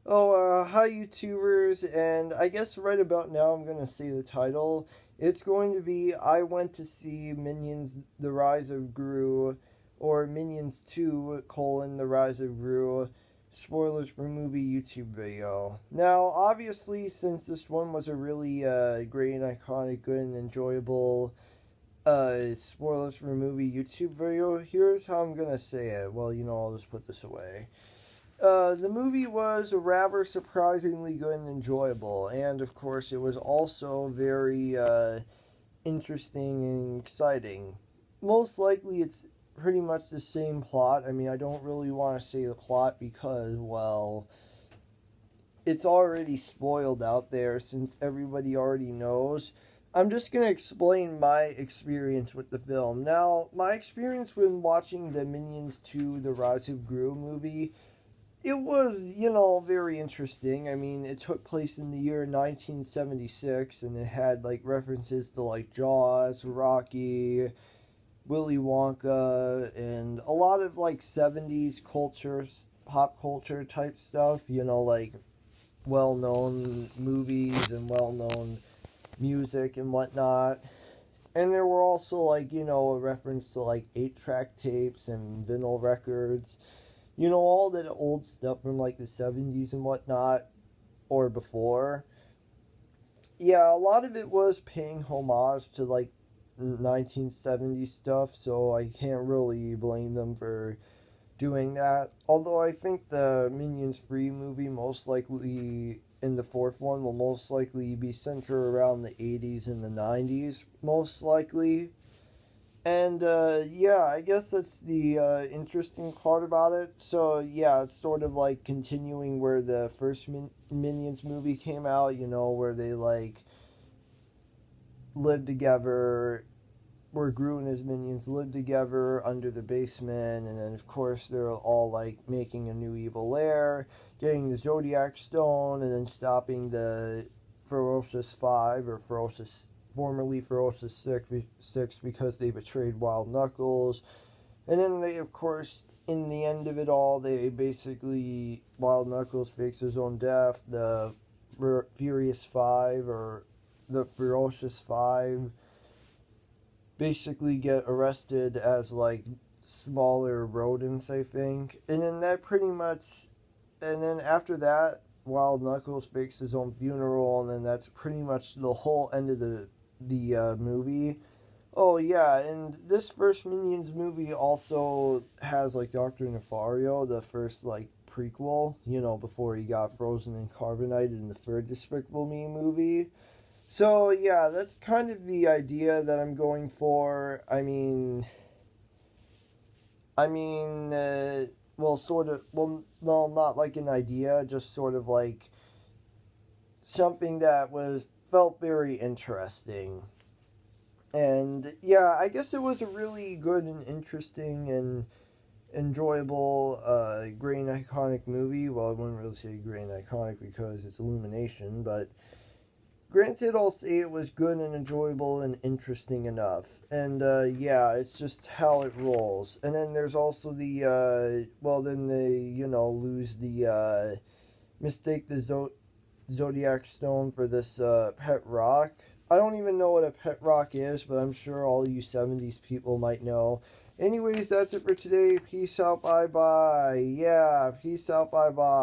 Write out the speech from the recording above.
Hi YouTubers, and I guess right about now I'm gonna say the title. It's going to be I Went to See Minions The Rise of Gru, or Minions 2, The Rise of Gru, spoilers for movie YouTube video. Now, obviously, since this one was a really great and iconic, good and enjoyable spoilers for movie YouTube video, here's how I'm gonna say it. Well, I'll just put this away. The movie was rather surprisingly good and enjoyable, and of course, it was also very interesting and exciting. Most likely, it's pretty much the same plot. I mean, I don't really want to say the plot because, well, it's already spoiled out there since everybody already knows. I'm just going to explain my experience with the film. Now, my experience when watching the Minions 2 The Rise of Gru movie, it was, very interesting. I mean, it took place in the year 1976, and it had, like, references to, like, Jaws, Rocky, Willy Wonka, and a lot of, like, 70s culture, pop culture type stuff, like, well-known movies and well-known music and whatnot. And there were also, like, a reference to, like, 8-track tapes and vinyl records. All that old stuff from like the 70s and whatnot, or before. Yeah, a lot of it was paying homage to like 1970s stuff, so I can't really blame them for doing that. Although I think the Minions Free movie, most likely in the fourth one, will most likely be centered around the 80s and the 90s, most likely. And yeah, I guess that's the interesting part about it. So yeah, it's sort of like continuing where the first Minions movie came out, where they like lived together, where Gru and his minions lived together under the basement, and then of course they're all like making a new evil lair, getting the Zodiac Stone, and then stopping the Ferocious Five, or formerly Ferocious Six, because they betrayed Wild Knuckles. And then they, of course, in the end of it all, they basically, Wild Knuckles fakes his own death. The Furious Five, or the Ferocious Five, basically get arrested as, like, smaller rodents, I think. And then that pretty much, and then after that, Wild Knuckles fakes his own funeral, and then that's pretty much the whole end of the movie. Oh yeah, and this first Minions movie also has like Dr. Nefario, the first like prequel, before he got frozen and carbonated in the third Despicable Me movie. So yeah, that's kind of the idea that I'm going for. Well, sort of, well, no, not like an idea, just sort of like something that felt very interesting. And yeah, I guess it was a really good and interesting and enjoyable, great and iconic movie. Well, I wouldn't really say great and iconic because it's Illumination, but granted, I'll say it was good and enjoyable and interesting enough. And yeah, it's just how it rolls. And then there's also then they, lose mistake the Zodiac Stone for this pet rock. I don't even know what a pet rock is, but I'm sure all you 70s people might know. Anyways, that's it for today. Peace out, bye bye. Yeah, peace out, bye bye.